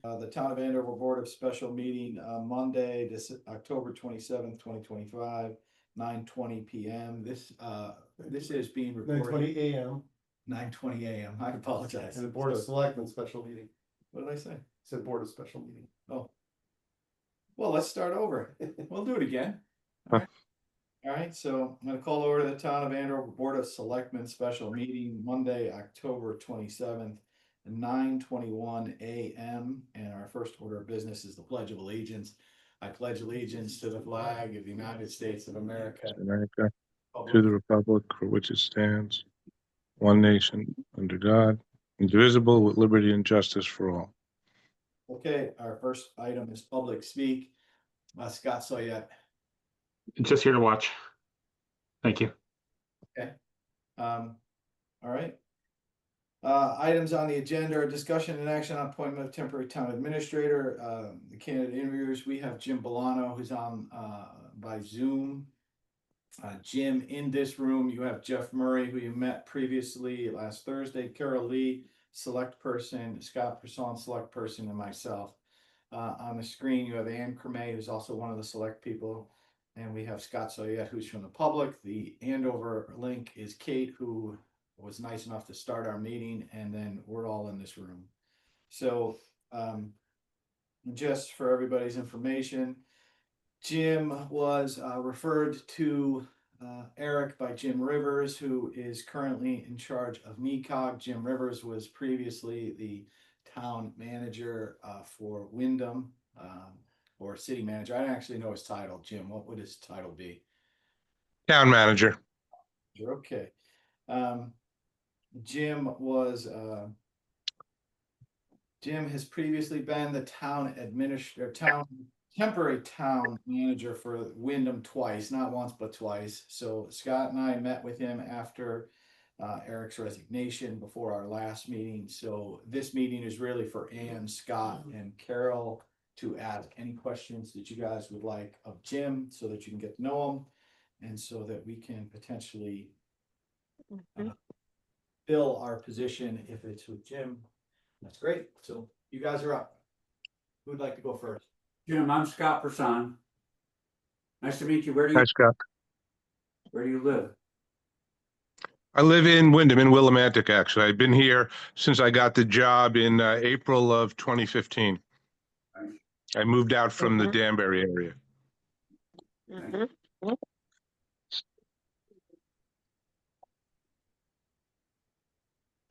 The Town of Andover Board of Special Meeting, Monday, this October 27th, 2025, 9:20 PM. This is being recorded. 9:20 AM. 9:20 AM. I apologize. And the Board of Selectmen special meeting. What did I say? Said Board of Special Meeting. Oh. Well, let's start over. We'll do it again. All right, so I'm gonna call over to the Town of Andover Board of Selectmen Special Meeting, Monday, October 27th, 9:21 AM. And our first order of business is the Pledge of Allegiance. I pledge allegiance to the flag of the United States of America, to the republic for which it stands, one nation, under God, indivisible, with liberty and justice for all. Okay, our first item is public speak. Scott Soyette. Just here to watch. Thank you. Okay. All right. Items on the agenda are discussion and action on appointment of temporary town administrator. The candidate interviewers, we have Jim Bolano, who's on by Zoom. Jim, in this room, you have Jeff Murray, who you met previously last Thursday, Carol Lee, select person, Scott Person, select person, and myself. On the screen, you have Ann Cremay, who's also one of the select people. And we have Scott Soyette, who's from the public. The Andover link is Kate, who was nice enough to start our meeting, and then we're all in this room. So just for everybody's information, Jim was referred to Eric by Jim Rivers, who is currently in charge of NECOG. Jim Rivers was previously the town manager for Wyndham, or city manager. I don't actually know his title. Jim, what would his title be? Town manager. Okay. Jim has previously been the town temporary town manager for Wyndham twice, not once, but twice. So Scott and I met with him after Eric's resignation before our last meeting. So this meeting is really for Ann, Scott, and Carol to ask any questions that you guys would like of Jim, so that you can get to know him, and so that we can potentially fill our position if it's with Jim. That's great. So you guys are up. Who'd like to go first? Jim, I'm Scott Person. Nice to meet you. Where do Hi, Scott. you live? I live in Wyndham, in Willimantic, actually. I've been here since I got the job in April of 2015. Nice. I moved out from the Danbury area.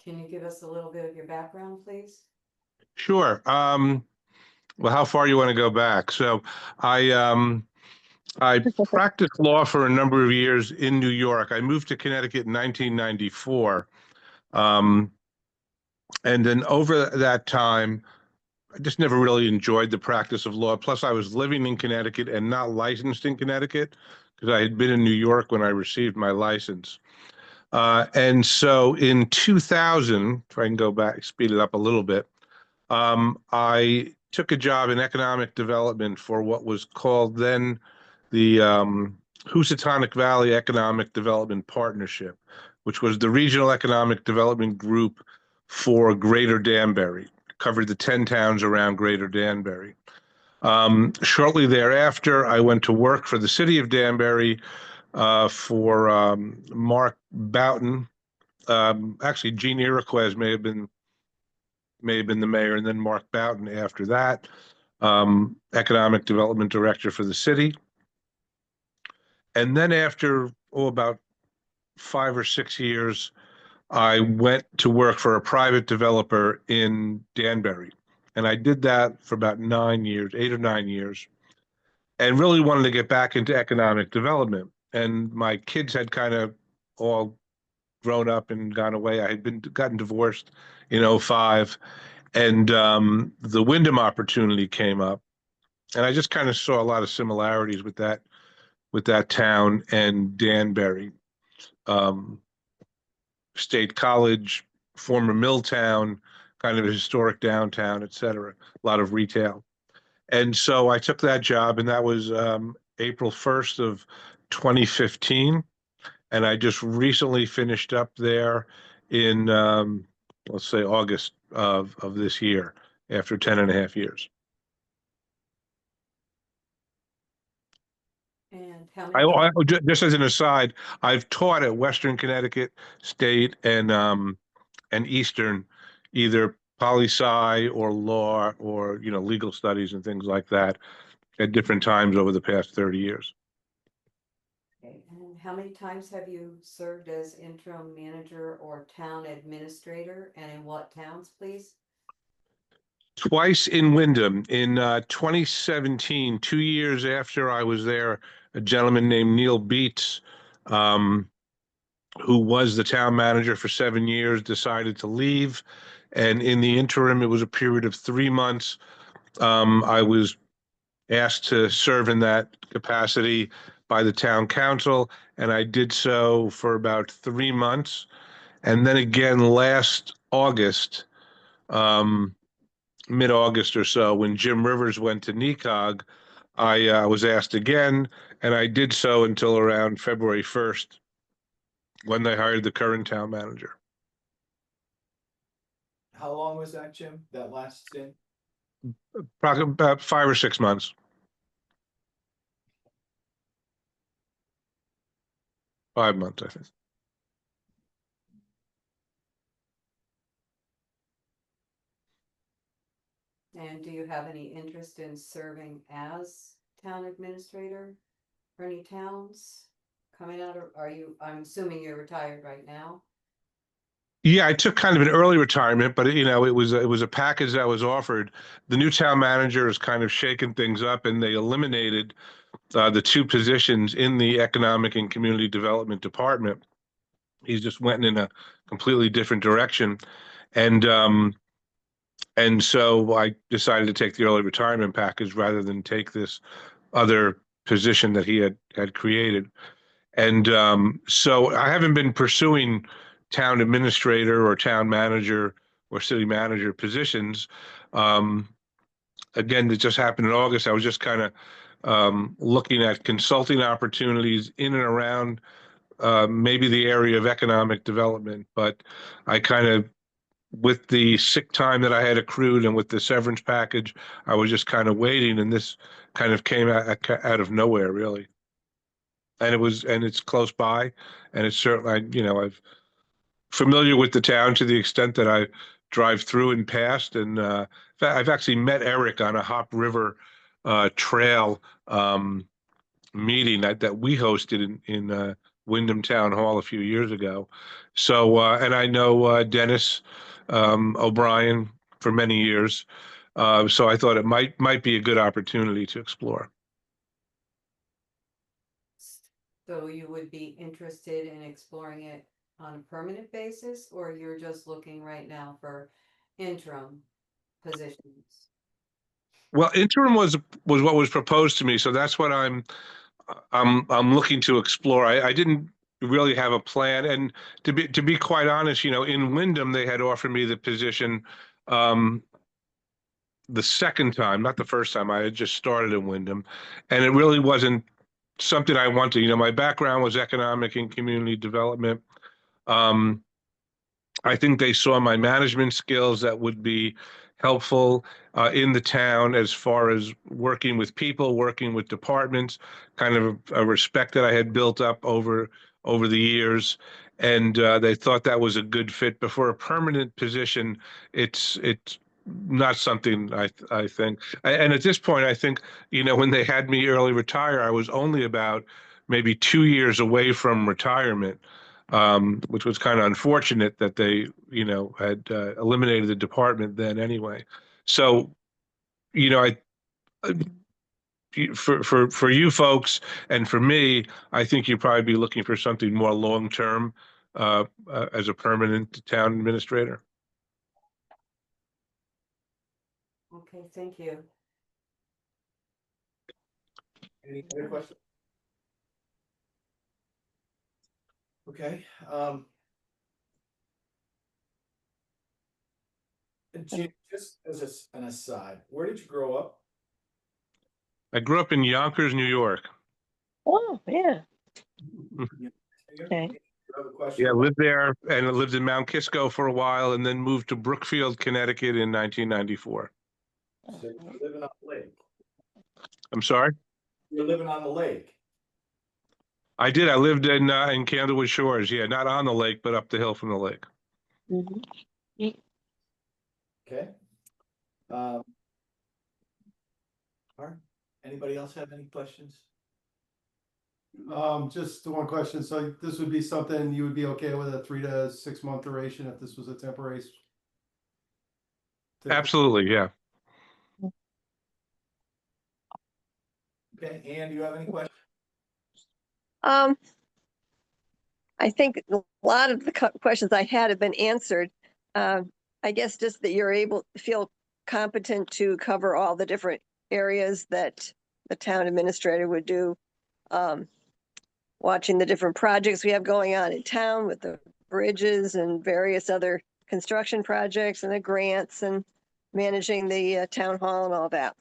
Can you give us a little bit of your background, please? Sure. Well, how far you want to go back? So I practiced law for a number of years in New York. I moved to Connecticut in 1994. And then over that time, I just never really enjoyed the practice of law. Plus, I was living in Connecticut and not licensed in Connecticut because I had been in New York when I received my license. And so in 2000, if I can go back, speed it up a little bit, I took a job in economic development for what was called then the Housatonic Valley Economic Development Partnership, which was the regional economic development group for Greater Danbury. Covered the 10 towns around Greater Danbury. Shortly thereafter, I went to work for the city of Danbury for Mark Boughton. Actually, Gene Iroquois may have been the mayor, and then Mark Boughton after that, economic development director for the city. And then after about 5 or 6 years, I went to work for a private developer in Danbury. And I did that for about 9 years, 8 or 9 years, and really wanted to get back into economic development. And my kids had kind of all grown up and gone away. I had gotten divorced in 2005, and the Wyndham opportunity came up. And I just kind of saw a lot of similarities with that town and Danbury. State College, former mill town, kind of a historic downtown, et cetera, a lot of retail. And so I took that job, and that was April 1st of 2015. And I just recently finished up there in, let's say, August of this year. after 10.5 years. And how many? Just as an aside, I've taught at Western Connecticut State and Eastern, either poli-sci or law or, legal studies and things like that at different times over the past 30 years. Okay, and how many times have you served as interim manager or town administrator, and in what towns, please? Twice in Wyndham. In 2017, 2 years after I was there, a gentleman named Neil Beats, who was the town manager for 7 years, decided to leave. And in the interim, it was a period of 3 months. I was asked to serve in that capacity by the town council, and I did so for about 3 months. And then again last August, mid-August or so, when Jim Rivers went to NECOG, I was asked again, and I did so until around February 1st, when they hired the current town manager. How long was that, Jim? That last stint? Probably about 5 or 6 months. 5 months, I think. And do you have any interest in serving as town administrator for any towns coming out, or I'm assuming you're retired right now? Yeah, I took kind of an early retirement, but it was a package that was offered. The new town manager has kind of shaken things up, and they eliminated the 2 positions in the economic and community development department. He's just went in a completely different direction, and so I decided to take the early retirement package rather than take this other position that he had created. And so I haven't been pursuing town administrator or town manager or city manager positions. Again, it just happened in August. I was just kind of looking at consulting opportunities in and around maybe the area of economic development. But I kind of, with the sick time that I had accrued and with the severance package, I was just kind of waiting, and this kind of came out of nowhere, really. And it's close by, and it's certainly, I've familiar with the town to the extent that I drive through and past. And in fact, I've actually met Eric on a Hop River Trail meeting that we hosted in Wyndham Town Hall a few years ago. So, and I know Dennis O'Brien for many years. So I thought it might be a good opportunity to explore. So you would be interested in exploring it on a permanent basis, or you're just looking right now for interim positions? Well, interim was what was proposed to me, so that's what I'm looking to explore. I didn't really have a plan, and to be quite honest, in Wyndham they had offered me the position the second time, not the first time. I had just started in Wyndham, and it really wasn't something I wanted. My background was economic and community development. I think they saw my management skills that would be helpful in the town as far as working with people, working with departments, kind of a respect that I had built up over the years. And they thought that was a good fit. But for a permanent position, it's not something I think. And at this point, I think, when they had me early retire, I was only about maybe 2 years away from retirement. Which was kind of unfortunate that they, had eliminated the department then anyway. So, for you folks and for me, I think you'd probably be looking for something more long-term as a permanent town administrator. Okay, thank you. Any other questions? Okay, and Jim, just as an aside, where did you grow up? I grew up in Yonkers, New York. Oh, yeah. You Okay. have a question? Yeah, I lived there, and I lived in Mount Kisco for a while, and then moved to Brookfield, Connecticut in 1994. So you're living on the lake. I'm sorry? You're living on the lake. I did. I lived in Candlewood Shores. Yeah, not on the lake, but up the hill from the lake. Mhm. Okay. All right. Anybody else have any questions? Just one question. So this would be something you would be okay with, a 3 to 6 month duration if this was a temporary? Absolutely, yeah. Okay, Ann, do you have any questions? Um, I think a lot of the questions I had have been answered. I guess just that you're able to feel competent to cover all the different areas that the town administrator would do. Watching the different projects we have going on in town with the bridges and various other construction projects and the grants and managing the town hall and all that.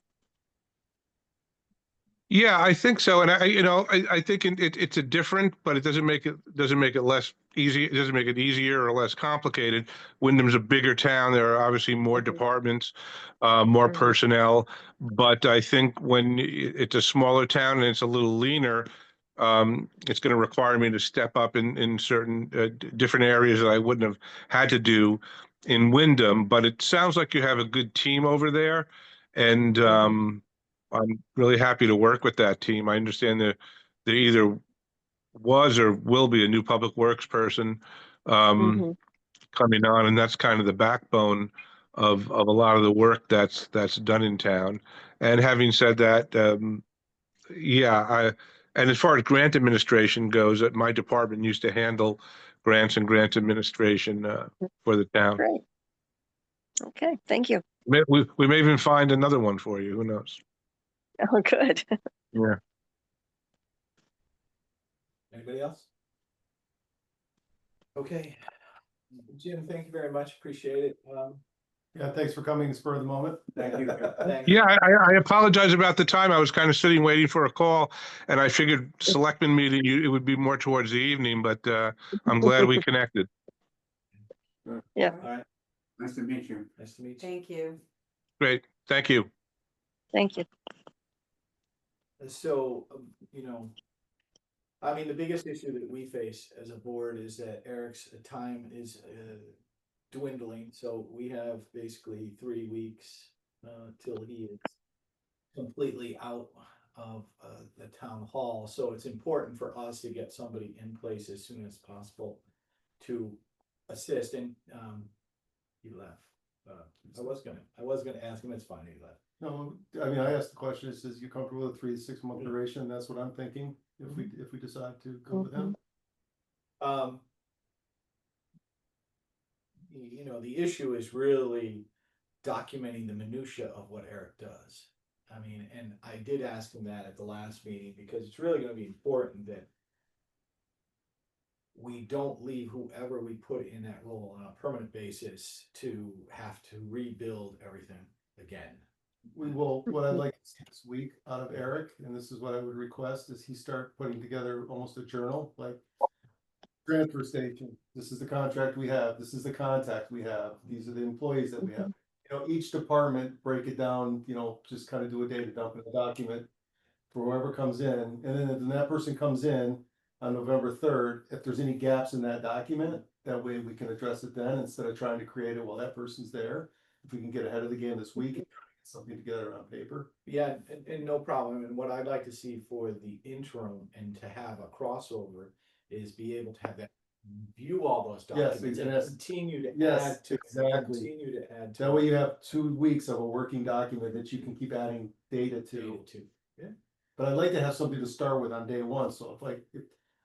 Yeah, I think so. And I think it's a different, but it doesn't make it less easy. It doesn't make it easier or less complicated. Wyndham's a bigger town. There are obviously more departments, more Mhm. personnel. But I think when it's a smaller town and it's a little leaner, it's going to require me to step up in certain different areas that I wouldn't have had to do in Wyndham. But it sounds like you have a good team over there, and I'm really happy to work with that team. I understand that there either was or will be a new public works person Mhm. coming on, and that's kind of the backbone of a lot of the work that's done in town. And having said that, yeah, and as far as grant administration goes, my department used to handle grants and grant administration for the town. Great. Okay, thank you. We may even find another one for you. Who knows? Oh, good. Yeah. Anybody else? Okay. Jim, thank you very much. Appreciate it. Yeah, thanks for coming spur of the moment. Thank you. Thanks. Yeah, I apologize about the time. I was kind of sitting waiting for a call, and I figured selectmen meeting, it would be more towards the evening, but I'm glad we connected. Yeah. All right. Nice to meet you. Nice to meet you. Thank you. Great, thank you. Thank you. So, I mean, the biggest issue that we face as a board is that Eric's time is dwindling. So we have basically 3 weeks till he is completely out of the town hall. So it's important for us to get somebody in place as soon as possible to assist. And he left. I was gonna ask him. It's fine. He left. No, I mean, I asked the question, it says you comfortable with a 3 to 6 month duration? That's what I'm thinking, if we decide to go with him. The issue is really documenting the minutia of what Eric does. I mean, and I did ask him that at the last meeting because it's really going to be important that we don't leave whoever we put in that role on a permanent basis to have to rebuild everything again. We will, what I'd like to see this week out of Eric, and this is what I would request, is he start putting together almost a journal, like transfer station, this is the contract we have, this is the contact we have, these are the employees that we have. Each department, break it down, just kind of do a data dump in a document for whoever comes in, and then when that person comes in on November 3rd, if there's any gaps in that document, that way we can address it then, instead of trying to create it while that person's there. If we can get ahead of the game this week and try to get something together on paper. Yeah, and no problem. And what I'd like to see for the interim and to have a crossover is be able to have that view all those Yes, documents and yes. continue to Yes, add to exactly. continue to add to That way you have 2 weeks of a working document that you can keep adding data to. data too. Yeah. But I'd like to have something to start with on day one, so if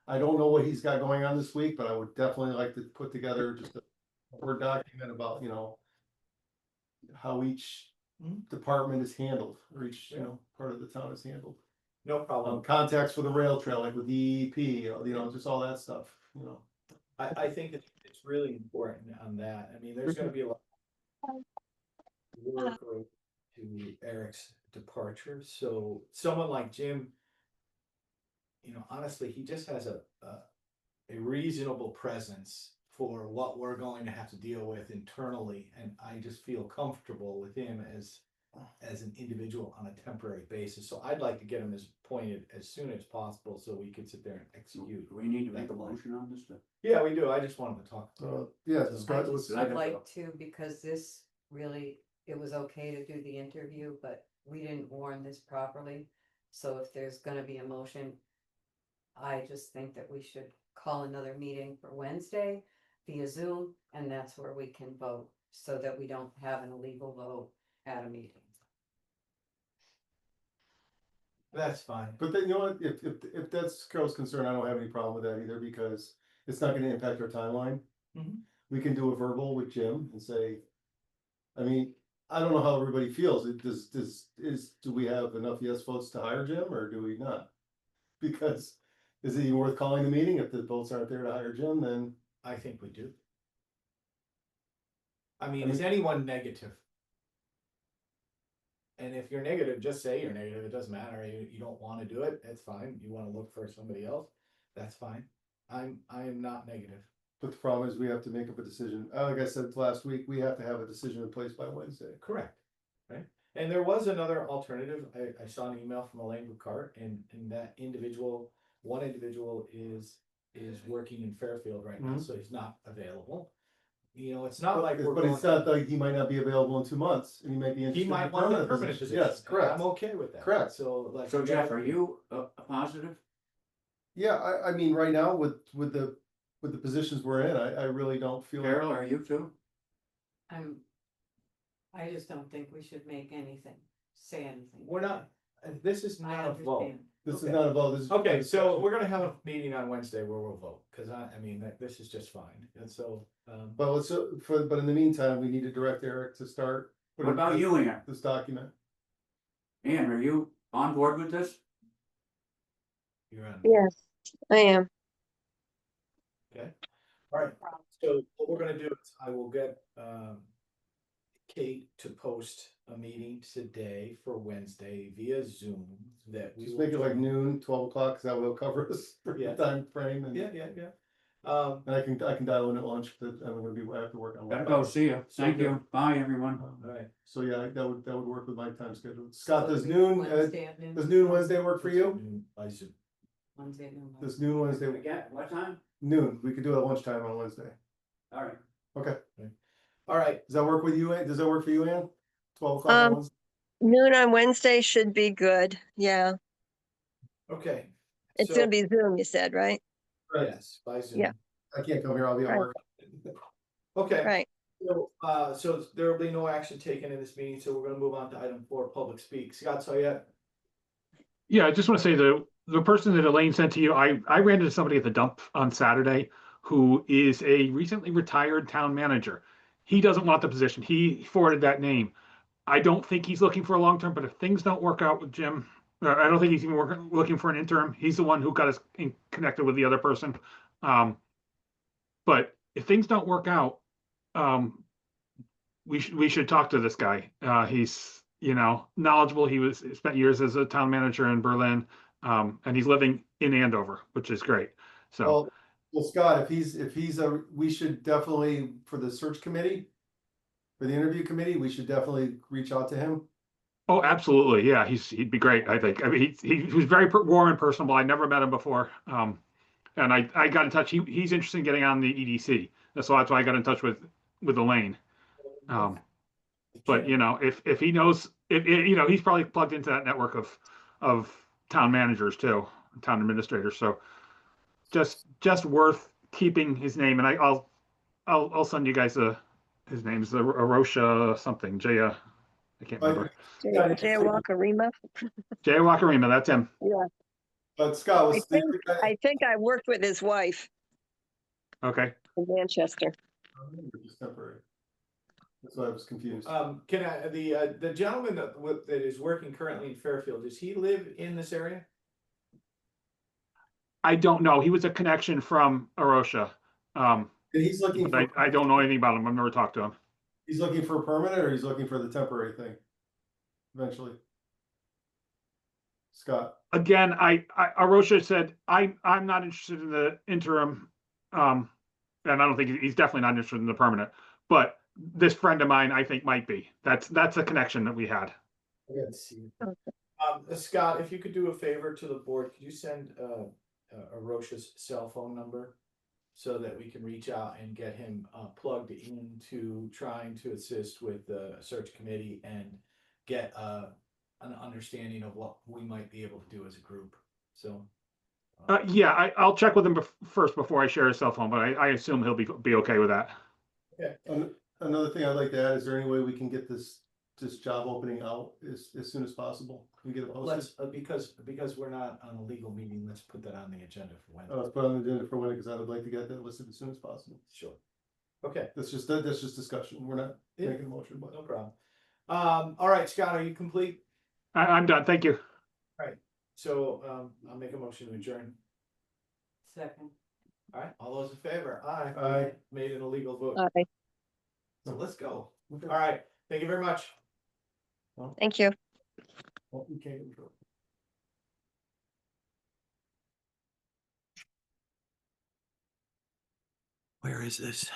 I don't know what he's got going on this week, but I would definitely like to put together just a Word document about, how each department is handled, or each, part of the town is handled. No problem. Contacts for the rail trail, like with DEP, just all that stuff, I think it's really important on that. I mean, there's gonna be a lot of work to Eric's departure. So someone like Jim, honestly, he just has a reasonable presence for what we're going to have to deal with internally. And I just feel comfortable with him as as an individual on a temporary basis. So I'd like to get him as appointed as soon as possible so we could sit there and execute. Do we need to make a motion on this stuff? Yeah, we do. I just wanted to talk. Yeah, So- Scott I was, just would like to, because this really, it was okay to do the interview, but we didn't warn this properly. So if there's gonna be a motion, I just think that we should call another meeting for Wednesday via Zoom, and that's where we can vote, so that we don't have an illegal vote at a meeting. That's fine. but then, you know what, if that's Carol's concern, I don't have any problem with that either, because it's not gonna impact our timeline. Mhm. We can do a verbal with Jim and say, I mean, I don't know how everybody feels, do we have enough yes votes to hire Jim, or do we not? Because, is it even worth calling the meeting if the votes aren't there to hire Jim, then? I think we do. I mean, is anyone negative? And if you're negative, just say you're negative. It doesn't matter. You don't want to do it. That's fine. You want to look for somebody else. That's fine. I am not negative. But the problem is we have to make up a decision. Like I said last week, we have to have a decision in place by Wednesday. Correct. Right. And there was another alternative. I saw an email from Elaine Boucart, and that individual, one individual is working in Fairfield right now, Mhm. so he's not available. You know, it's not like we're But it's going- not like he might not be available in 2 months, and he might be he interested. might in want a permanent position. Yes, correct. I'm okay with that. Correct. So like. So Jeff, are you a positive? Yeah, I mean, right now with the positions we're in, I really don't feel. Carol, are you too? I just don't think we should make anything, say anything. We're not, this is I not a vote. understand. This is Okay. not a vote, this is. Okay, so we're gonna have a meeting on Wednesday where we'll vote, cause I mean, this is just fine, and so, But let's, but in the meantime, we need to direct Eric to start. What about you, Ann? This document. Ann, are you on board with this? you're on. Yes, I am. Alright, so what we're gonna do is I will get, Kate to post a meeting today for Wednesday via Zoom that we Just will make it like join. noon, 12 o'clock, cause that will cover us for the Yeah. time frame, and. Yeah. And I can dial in at lunch, but I'm gonna be, I have to work on. Gotta go, see ya. Thank you. Bye, everyone. Alright, So yeah, that would work with my time schedule. Scott, does noon, Wednesday at noon? does noon Wednesday work for you? by Zoom. Wednesday at noon. Does noon Wednesday, Again, what time? noon, we could do it at lunchtime on Wednesday. All right. Okay, Alright, does that work with you, Ann? Does that work for you, Ann? 12 o'clock on Wednesday? Noon on Wednesday should be good. Yeah, okay. it's So- gonna be Zoom, you said, right? Yes, by Zoom. Yeah. I can't come here, I'll be at Right. work. Okay. Right. So there will be no action taken in this meeting, so we're gonna move on to item 4, public speak. Scott, so yet? Yeah, I just want to say the person that Elaine sent to you, I ran into somebody at the dump on Saturday who is a recently retired town manager. He doesn't want the position. He forwarded that name. I don't think he's looking for a long term, but if things don't work out with Jim, I don't think he's even looking for an interim. He's the one who got us connected with the other person. But if things don't work out, we should talk to this guy. He's knowledgeable. He spent years as a town manager in Berlin, and he's living in Andover, which is great. So Well, Scott, we should definitely, for the search committee, for the interview committee, we should definitely reach out to him. oh, absolutely, yeah, he'd be great. I think. I mean, he was very warm and personable. I never met him before, and I got in touch. He's interested in getting on the EDC. So that's why I got in touch with Elaine. But if he knows, he's probably plugged into that network of town managers too, town administrators. So just worth keeping his name, and I'll send you guys his name is Arosha something. I can't remember. Jay Walker-Rima. Jay Wakarima, that's him. Yeah, But Scott, I think I worked with his wife Okay. in Manchester. just temporary. That's why I was confused. Can I, the gentleman that is working currently in Fairfield, does he live in this area? I don't know. He was a connection from Arosha. And he's looking But for, I don't know anything about him. I've never talked to him. he's looking for a permanent, or he's looking for the temporary thing? Eventually. Scott, Again, Arosha said, I'm not interested in the interim. And I don't think he's definitely not interested in the permanent, but this friend of mine, I think might be. That's a connection that we had. Good to see you. Scott, if you could do a favor to the board, could you send Arosha's cell phone number? So that we can reach out and get him plugged into trying to assist with the search committee and get an understanding of what we might be able to do as a group. So Yeah, I'll check with him first before I share his cell phone, but I assume he'll be okay with that. Another thing I'd like to add, is there any way we can get this job opening out as soon as possible? Can we get it posted? let's because we're not on a legal meeting, let's put that on the agenda for Wednesday. Let's put on the agenda for Wednesday, because I would like to get that listed as soon as possible. Sure. Okay, That's just discussion. We're not Yeah. making a motion, but. no problem. All right, Scott, are you complete? I'm done. Thank you. So I'll make a motion to adjourn. Second. All right, all those in favor? Aye. Aye. Made it a legal vote. Aye. So let's go. All right, thank you very much. Thank you. Well, we can't control. Where is this?